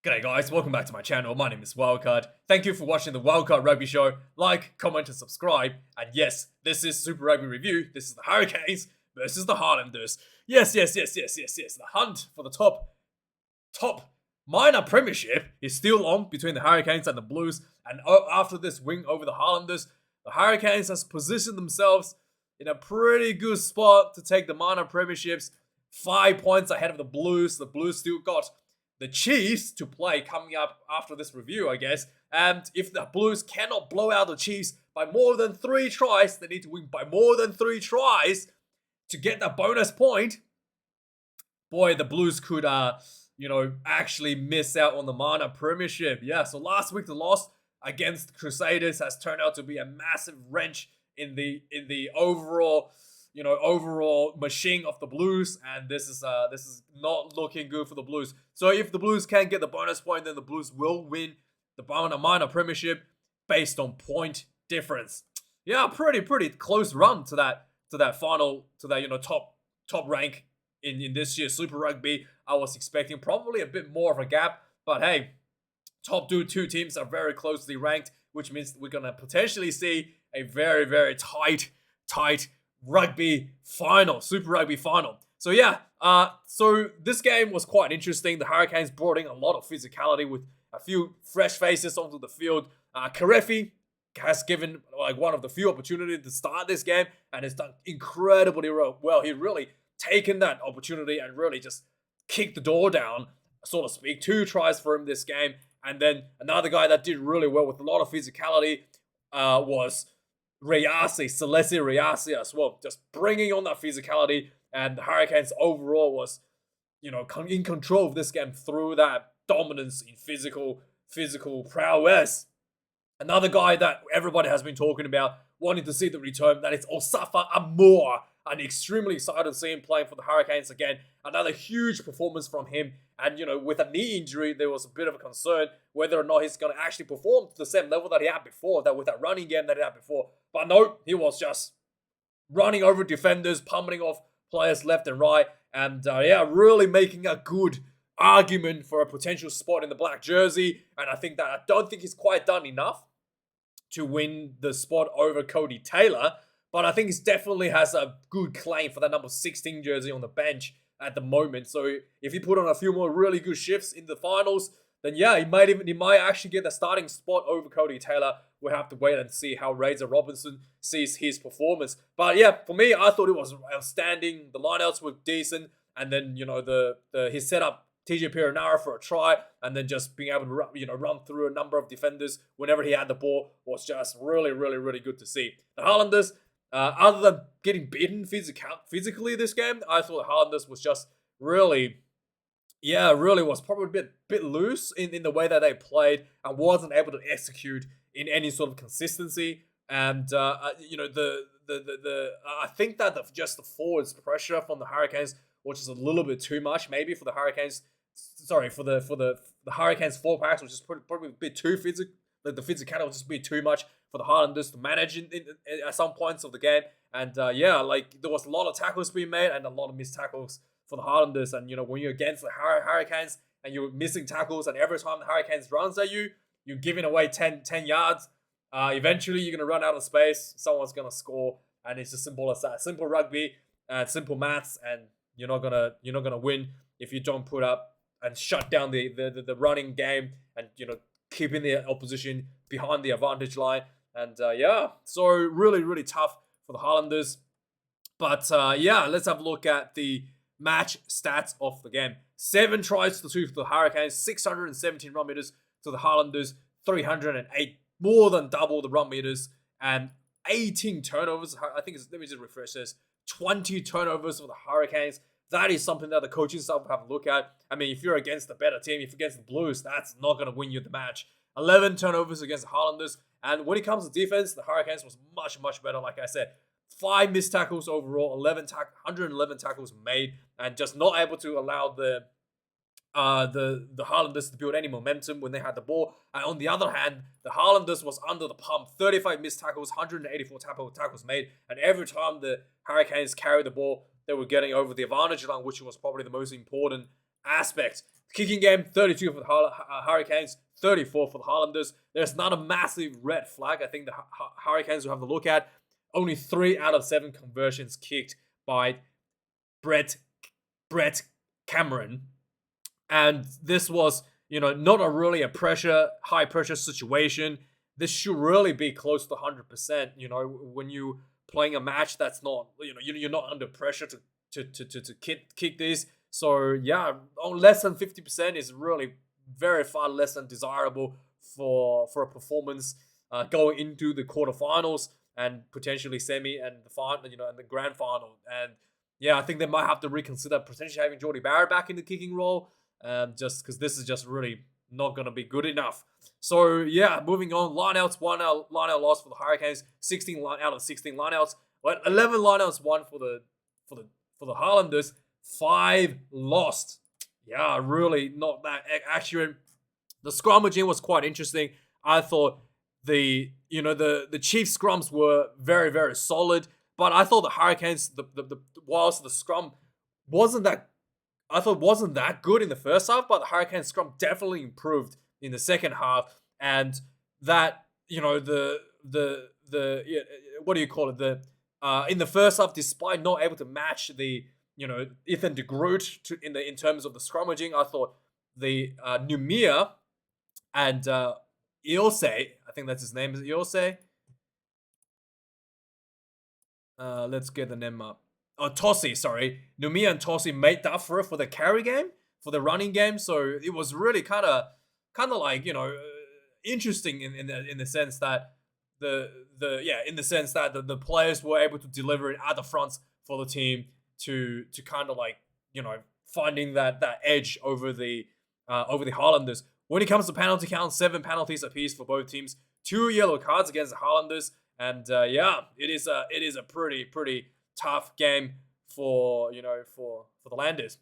G'day guys, welcome back to my channel. My name is Wildkard. Thank you for watching the Wildkard Rugby Show. Like, comment and subscribe. And yes, this is Super Rugby Review. This is the Hurricanes versus the Highlanders. Yes. The hunt for the top minor premiership is still on between the Hurricanes and the Blues. And after this win over the Highlanders, the Hurricanes has positioned themselves in a pretty good spot to take the minor premierships. 5 points ahead of the Blues. The Blues still got the Chiefs to play coming up after this review, I guess. And if the Blues cannot blow out the Chiefs by more than 3 tries, they need to win by more than 3 tries to get that bonus point. Boy, the Blues could, actually miss out on the minor premiership. Yeah, so last week the loss against the Crusaders has turned out to be a massive wrench in the overall machine of the Blues, and this is not looking good for the Blues. So if the Blues can get the bonus point, then the Blues will win the minor premiership based on point difference. Yeah, pretty close run to that top rank in this year's Super Rugby. I was expecting probably a bit more of a gap, but hey, top two teams are very closely ranked, which means we're gonna potentially see a very tight rugby final, Super Rugby final. So yeah, so this game was quite interesting. The Hurricanes brought in a lot of physicality with a few fresh faces onto the field. Karefi has given one of the few opportunities to start this game and has done incredibly well. He really taken that opportunity and really just kicked the door down, so to speak. 2 tries for him this game. And then another guy that did really well with a lot of physicality was Celeste Riasi as well, just bringing on that physicality, and the Hurricanes overall was, in control of this game through that dominance in physical prowess. Another guy that everybody has been talking about, wanting to see the return, that is Osafa Amor. I'm extremely excited to see him playing for the Hurricanes again. Another huge performance from him. And, with a knee injury, there was a bit of a concern whether or not he's going to actually perform to the same level that he had before, that with that running game that he had before. But no, he was just running over defenders, pummeling off players left and right. And, really making a good argument for a potential spot in the black jersey. And I don't think he's quite done enough to win the spot over Cody Taylor. But I think he definitely has a good claim for that number 16 jersey on the bench at the moment. So if he put on a few more really good shifts in the finals, then yeah, he might actually get the starting spot over Cody Taylor. We'll have to wait and see how Razor Robinson sees his performance. But yeah, for me, I thought it was outstanding. The lineouts were decent, and then his setup TJ Perenara for a try, and then just being able to run through a number of defenders whenever he had the ball was just really good to see. The Highlanders, other than getting beaten physically this game, I thought the Highlanders was just really was probably a bit loose in the way that they played and wasn't able to execute in any sort of consistency. And I think that the forwards pressure from the Hurricanes was just a little bit too much, maybe for the Hurricanes. Sorry, for the Hurricanes 4 packs was just probably a bit too physical. The physicality was just a bit too much for the Highlanders to manage at some points of the game. And there was a lot of tackles being made and a lot of missed tackles for the Highlanders. And when you're against the Hurricanes and you're missing tackles, and every time the Hurricanes runs at you, you're giving away 10 yards. Eventually you're gonna run out of space. Someone's gonna score, and it's as simple as that. Simple rugby, simple maths, and you're not gonna win if you don't put up and shut down the running game and keeping the opposition behind the advantage line. And so really tough for the Highlanders. But let's have a look at the match stats of the game. 7 tries to 2 for the Hurricanes, 617 run meters to the Highlanders, 308, more than double the run meters, and 18 turnovers. I think let me just refresh this. 20 turnovers for the Hurricanes. That is something that the coaching staff will have a look at. I mean, if you're against the better team, if you're against the Blues, that's not going to win you the match. 11 turnovers against the Highlanders. And when it comes to defense, the Hurricanes was much better, like I said. 5 missed tackles overall, 111 tackles made, and just not able to allow the Highlanders to build any momentum when they had the ball. And on the other hand, the Highlanders was under the pump. 35 missed tackles, 184 tackles made, and every time the Hurricanes carried the ball, they were getting over the advantage line, which was probably the most important aspect. Kicking game, 32 for the Hurricanes, 34 for the Highlanders. There's not a massive red flag. I think the Hurricanes will have to look at. Only 3 out of 7 conversions kicked by Brett Cameron. And this was, not really a high pressure situation. This should really be close to 100%. When you playing a match that's not, you're not under pressure to kick this. So yeah, less than 50% is really very far less than desirable for a performance going into the quarterfinals and potentially semi and the final, and the grand final. And yeah, I think they might have to reconsider potentially having Jordie Barrett back in the kicking role, just because this is just really not going to be good enough. So yeah, moving on. Lineouts, 1 lineout loss for the Hurricanes, 16 out of 16 lineouts. 11 lineouts won for the Highlanders, 5 lost. Yeah, really not that accurate. The scrummaging was quite interesting. I thought the Chiefs scrums were very, very solid, but I thought the Hurricanes, whilst the scrum wasn't that good in the first half, but the Hurricanes scrum definitely improved in the second half, and that what do you call it, in the first half, despite not able to match the Ethan de Groot in terms of the scrummaging, I thought the Numia and Ilse, I think that's his name, is it Ilse? Let's get the name up. Oh, Tossi, sorry. Numia and Tossi made up for it for the carry game, for the running game. So it was really kind of like, interesting in the sense that the players were able to deliver it at the fronts for the team to kind of like, finding that edge over the Highlanders. When it comes to penalty count, 7 penalties apiece for both teams, 2 yellow cards against the Highlanders, and it is a pretty tough game for the Landers.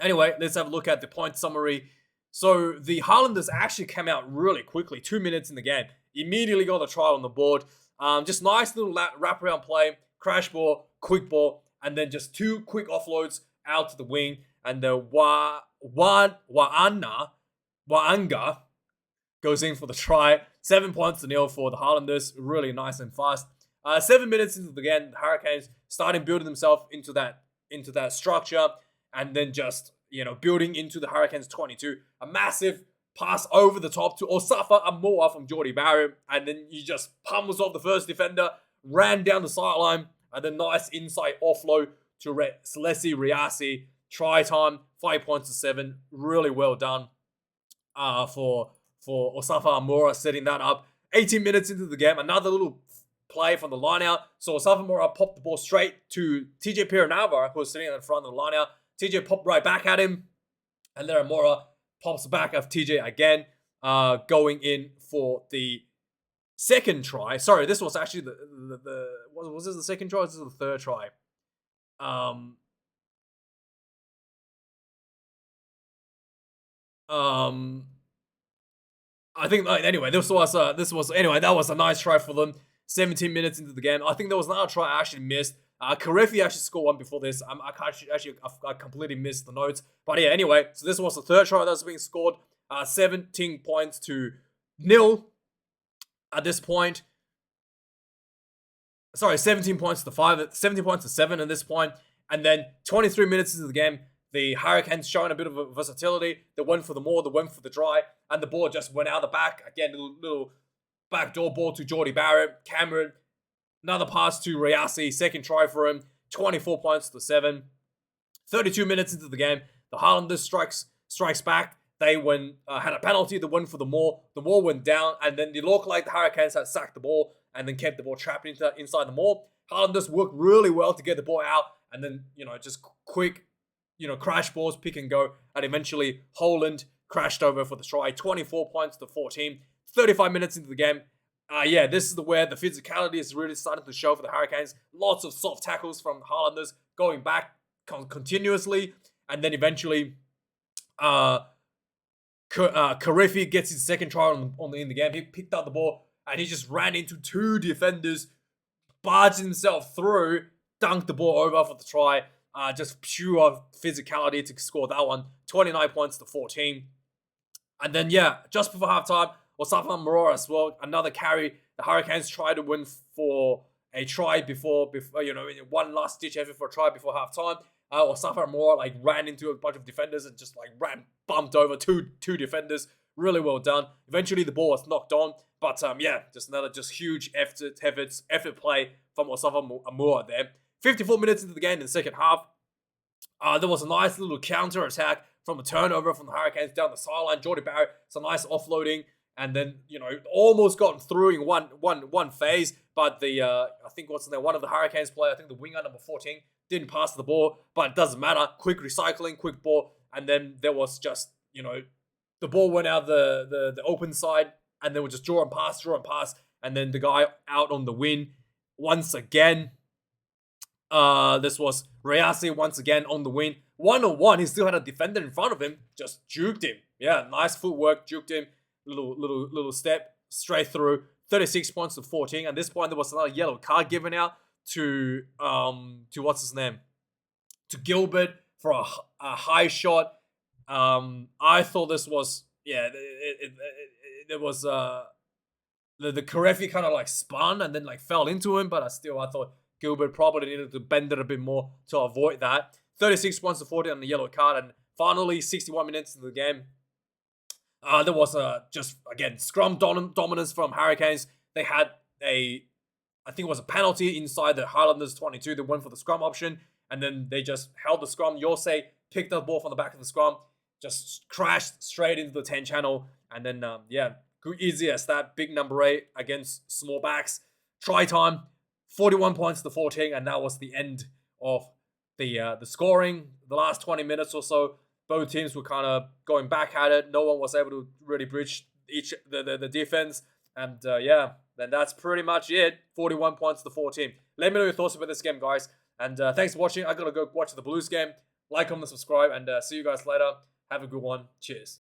Anyway, let's have a look at the point summary. So the Highlanders actually came out really quickly, 2 minutes in the game, immediately got a try on the board. Just nice little wraparound play, crash ball, quick ball, and then just 2 quick offloads out to the wing, and the Waanga goes in for the try. 7 points to 0 for the Highlanders. Really nice and fast. 7 minutes into the game, the Hurricanes starting building themselves into that structure, and then just building into the Hurricanes 22. A massive pass over the top to Osafa Amoa from Jordie Barrett, and then he just pummels off the first defender, ran down the sideline, and then nice inside offload to Selesi Riasi. Try time, 5 points to 7. Really well done for Osafa Amora setting that up. 18 minutes into the game, another little play from the lineout. So Osafa Amora popped the ball straight to TJ Piranava, who was sitting in the front of the lineout. TJ popped right back at him, and then Amora pops back at TJ again, going in for the second try. Sorry, this was actually was this the second try or was this the third try? I think anyway, that was a nice try for them. 17 minutes into the game, I think there was another try I actually missed. Karefi actually scored one before this. I completely missed the notes. But yeah, anyway, so this was the third try that was being scored. 17 points to 0 at this point. Sorry, 17 points to 5. 17 points to 7 at this point. And then 23 minutes into the game, the Hurricanes showing a bit of a versatility. They went for the maul, they went for the try, and the ball just went out the back. Again, little backdoor ball to Jordie Barrett. Cameron, another pass to Riasi, second try for him. 24 points to 7. 32 minutes into the game, the Highlanders strikes back. They had a penalty. They went for the maul. The maul went down, and then it looked like the Hurricanes had sacked the ball and then kept the ball trapped inside the maul. Highlanders worked really well to get the ball out, and then just quick crash balls, pick and go, and eventually Holland crashed over for the try. 24 points to 14. 35 minutes into the game. This is where the physicality is really starting to show for the Hurricanes. Lots of soft tackles from the Highlanders going back continuously, and then eventually Karefi gets his second try in the game. He picked up the ball and he just ran into 2 defenders, barged himself through, dunked the ball over for the try. just pure physicality to score that one. 29 points to 14. And then, yeah, just before halftime, Osafa Morora as well, another carry. The Hurricanes tried to win for a try before one last ditch effort for a try before halftime. Osafa Morora like ran into a bunch of defenders and just like bumped over two defenders. Really well done. Eventually, the ball was knocked on, but yeah, just another huge effort play from Osafa Morora there. 54 minutes into the game in the second half, there was a nice little counter attack from a turnover from the Hurricanes down the sideline. Jordy Barrett, some nice offloading, and then almost gotten through in one phase. But I think one of the Hurricanes player, I think the winger number 14, didn't pass the ball, but it doesn't matter. Quick recycling, quick ball, and then there was just the ball went out the open side, and then we just draw and pass, and then the guy out on the win once again. This was Rayasi once again on the win. 1-on-1, he still had a defender in front of him, just juked him. Yeah, nice footwork, juked him. Little step straight through. 36 points to 14. At this point, there was another yellow card given out to what's his name? To Gilbert for a high shot. I thought this was there was the Karefi kind of like spun and then like fell into him, but I thought Gilbert probably needed to bend it a bit more to avoid that. 36 points to 40 on the yellow card, and finally 61 minutes into the game. There was again scrum dominance from Hurricanes. They had I think it was a penalty inside the Highlanders 22. They went for the scrum option, and then they just held the scrum. Yosei picked up the ball from the back of the scrum, just crashed straight into the 10 channel, and then easy as that. Big number 8 against small backs. Try time, 41 points to 14, and that was the end of the scoring. The last 20 minutes or so, both teams were kind of going back at it. No one was able to really breach the defense, and then that's pretty much it. 41 points to 14. Let me know your thoughts about this game, guys. And thanks for watching. I gotta go watch the Blues game. Like, comment, subscribe, and see you guys later. Have a good one. Cheers.